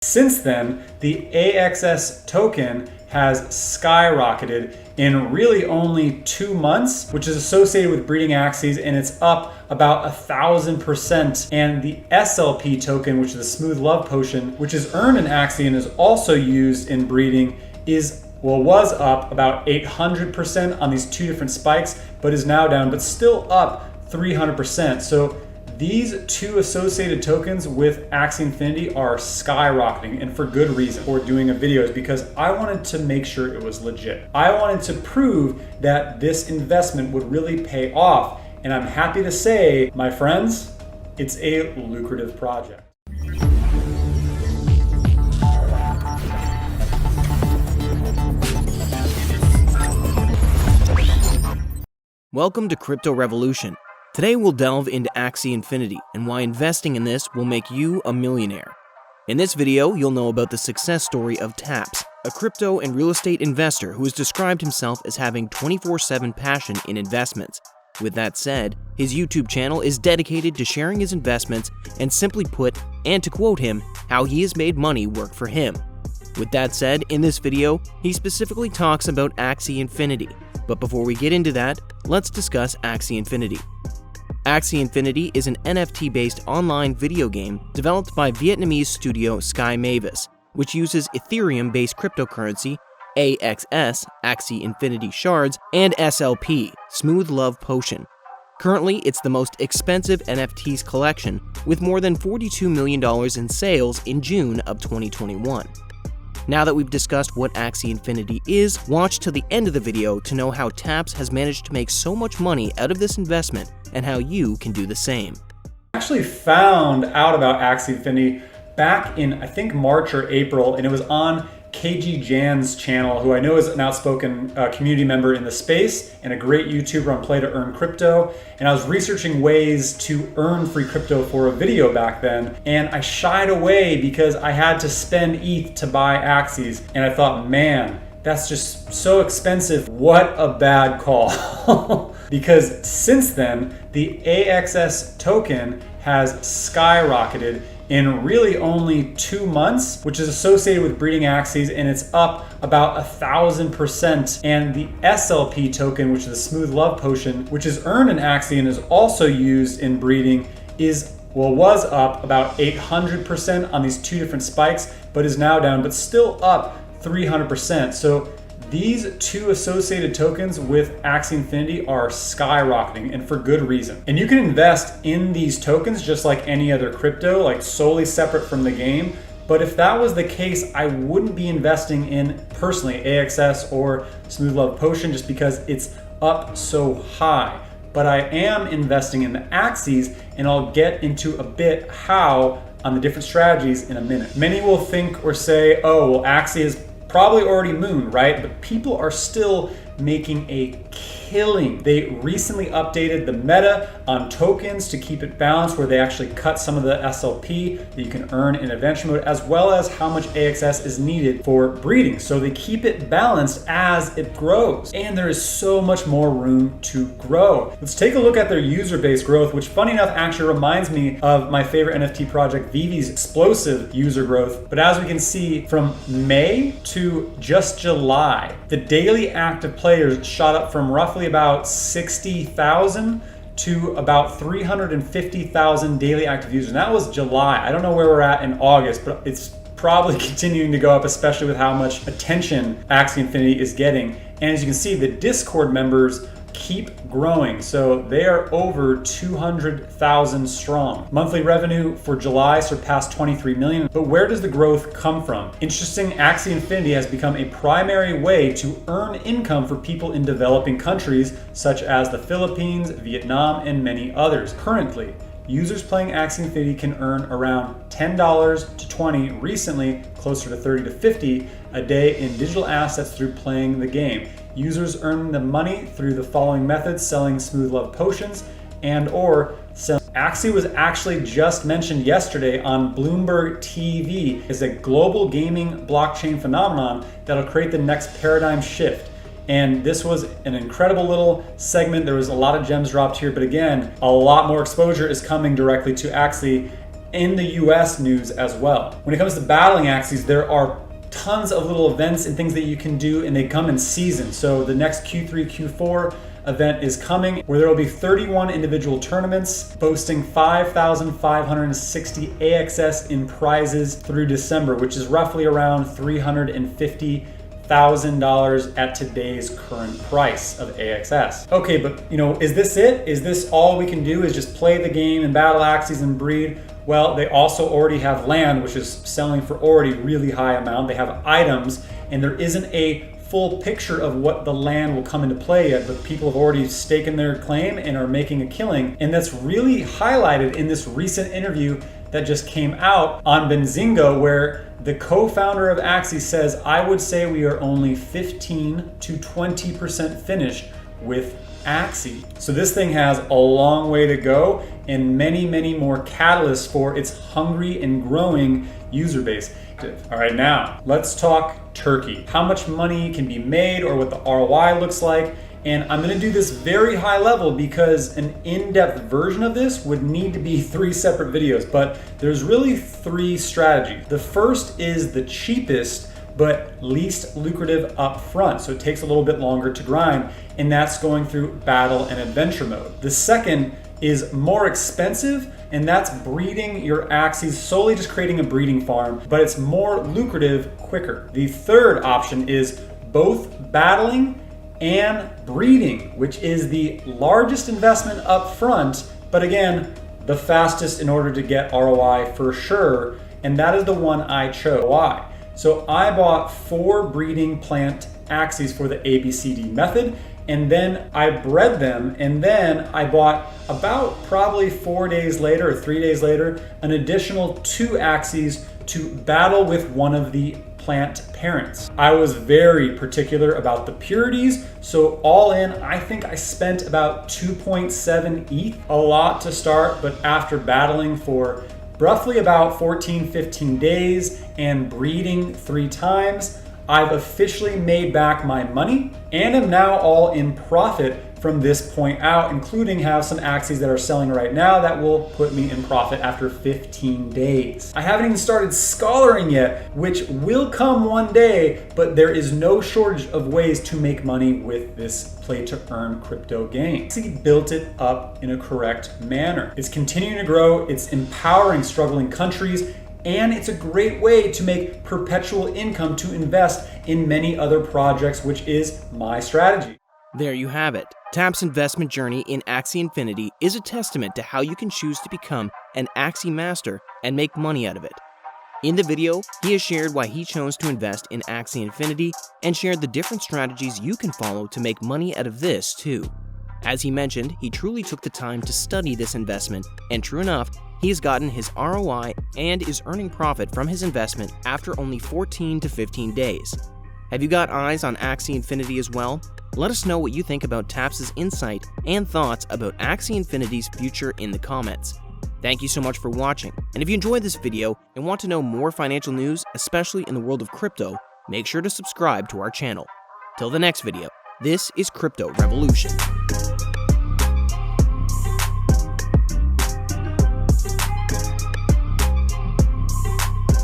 Since then, the AXS token has skyrocketed in really only 2 months, which is associated with breeding Axies, and it's up about 1,000%. And the SLP token, which is the Smooth Love Potion, which is earned in Axie and is also used in breeding, was up about 800% on these two different spikes, but is now down, but still up 300%. So these two associated tokens with Axie Infinity are skyrocketing, and for good reason. For doing a video is because I wanted to make sure it was legit. I wanted to prove that this investment would really pay off, and I'm happy to say, my friends, it's a lucrative project. Welcome to Crypto Revolution. Today we'll delve into Axie Infinity and why investing in this will make you a millionaire. In this video, you'll know about the success story of Taps, a crypto and real estate investor who has described himself as having 24/7 passion in investments. With that said, his YouTube channel is dedicated to sharing his investments and simply put, and to quote him, how he has made money work for him. With that said, in this video, he specifically talks about Axie Infinity. But before we get into that, let's discuss Axie Infinity. Axie Infinity is an NFT-based online video game developed by Vietnamese studio Sky Mavis, which uses Ethereum-based cryptocurrency, AXS, Axie Infinity Shards, and SLP, Smooth Love Potion. Currently, it's the most expensive NFTs collection, with more than $42 million in sales in June of 2021. Now that we've discussed what Axie Infinity is, watch to the end of the video to know how Taps has managed to make so much money out of this investment and how you can do the same. I actually found out about Axie Infinity back in, I think, March or April, and it was on KG Jan's channel, who I know is an outspoken community member in the space and a great YouTuber on Play to Earn Crypto. And I was researching ways to earn free crypto for a video back then, and I shied away because I had to spend ETH to buy Axies, and I thought, man, that's just so expensive. What a bad call. Because since then, the AXS token has skyrocketed in really only 2 months, which is associated with breeding Axies, and it's up about 1,000%. And the SLP token, which is the Smooth Love Potion, which is earned in Axie and is also used in breeding, was up about 800% on these two different spikes, but is now down, but still up 300%. So these two associated tokens with Axie Infinity are skyrocketing, and for good reason. And you can invest in these tokens just like any other crypto, like solely separate from the game. But if that was the case, I wouldn't be investing in, personally, AXS or Smooth Love Potion just because it's up so high. But I am investing in the Axies, and I'll get into a bit how on the different strategies in a minute. Many will think or say, oh, well, Axie is probably already mooned, right? But people are still making a killing. They recently updated the meta on tokens to keep it balanced, where they actually cut some of the SLP that you can earn in adventure mode, as well as how much AXS is needed for breeding. So they keep it balanced as it grows. And there is so much more room to grow. Let's take a look at their user base growth, which funny enough actually reminds me of my favorite NFT project, Vivi's explosive user growth. But as we can see, from May to just July, the daily active players shot up from roughly about 60,000 to about 350,000 daily active users. And that was July. I don't know where we're at in August, but it's probably continuing to go up, especially with how much attention Axie Infinity is getting. And as you can see, the Discord members keep growing. So they are over 200,000 strong. Monthly revenue for July surpassed 23 million. But where does the growth come from? Interesting, Axie Infinity has become a primary way to earn income for people in developing countries such as the Philippines, Vietnam, and many others. Currently, users playing Axie Infinity can earn around $10 to $20, recently closer to $30 to $50 a day in digital assets through playing the game. Users earn the money through the following methods: selling Smooth Love Potions and or selling. Axie was actually just mentioned yesterday on Bloomberg TV as a global gaming blockchain phenomenon that'll create the next paradigm shift. And this was an incredible little segment. There was a lot of gems dropped here, but again, a lot more exposure is coming directly to Axie in the US news as well. When it comes to battling Axies, there are tons of little events and things that you can do, and they come in season. So the next Q3, Q4 event is coming, where there will be 31 individual tournaments boasting 5,560 AXS in prizes through December, which is roughly around $350,000 at today's current price of AXS. Okay, but is this it? Is this all we can do, is just play the game and battle Axies and breed? Well, they also already have land, which is selling for already really high amount. They have items, and there isn't a full picture of what the land will come into play yet, but people have already staken their claim and are making a killing. And that's really highlighted in this recent interview that just came out on Benzinga, where the co-founder of Axie says, I would say we are only 15 to 20% finished with Axie. So this thing has a long way to go and many, many more catalysts for its hungry and growing user base. All right, now let's talk Turkey. How much money can be made, or what the ROI looks like. And I'm gonna do this very high level because an in-depth version of this would need to be 3 separate videos, but there's really 3 strategies. The first is the cheapest but least lucrative up front, so it takes a little bit longer to grind, and that's going through battle and adventure mode. The second is more expensive, and that's breeding your Axies, solely just creating a breeding farm, but it's more lucrative quicker. The third option is both battling and breeding, which is the largest investment up front, but again, the fastest in order to get ROI for sure, and that is the one I chose. Why? So I bought 4 breeding plant Axies for the ABCD method, and then I bred them, and then I bought about probably 4 days later or 3 days later an additional 2 Axies to battle with one of the plant parents. I was very particular about the purities, so all in, I think I spent about 2.7 ETH, a lot to start, but after battling for roughly about 14-15 days and breeding 3 times, I've officially made back my money and am now all in profit from this point out, including have some Axies that are selling right now that will put me in profit after 15 days. I haven't even started scholaring yet, which will come one day, but there is no shortage of ways to make money with this play to earn crypto game. Axie built it up in a correct manner. It's continuing to grow, it's empowering struggling countries, and it's a great way to make perpetual income to invest in many other projects, which is my strategy. There you have it. Tap's investment journey in Axie Infinity is a testament to how you can choose to become an Axie master and make money out of it. In the video, he has shared why he chose to invest in Axie Infinity and shared the different strategies you can follow to make money out of this too. As he mentioned, he truly took the time to study this investment, and true enough, he has gotten his ROI and is earning profit from his investment after only 14 to 15 days. Have you got eyes on Axie Infinity as well? Let us know what you think about Tap's insight and thoughts about Axie Infinity's future in the comments. Thank you so much for watching, and if you enjoyed this video and want to know more financial news, especially in the world of crypto, make sure to subscribe to our channel. Till the next video, this is Crypto Revolution.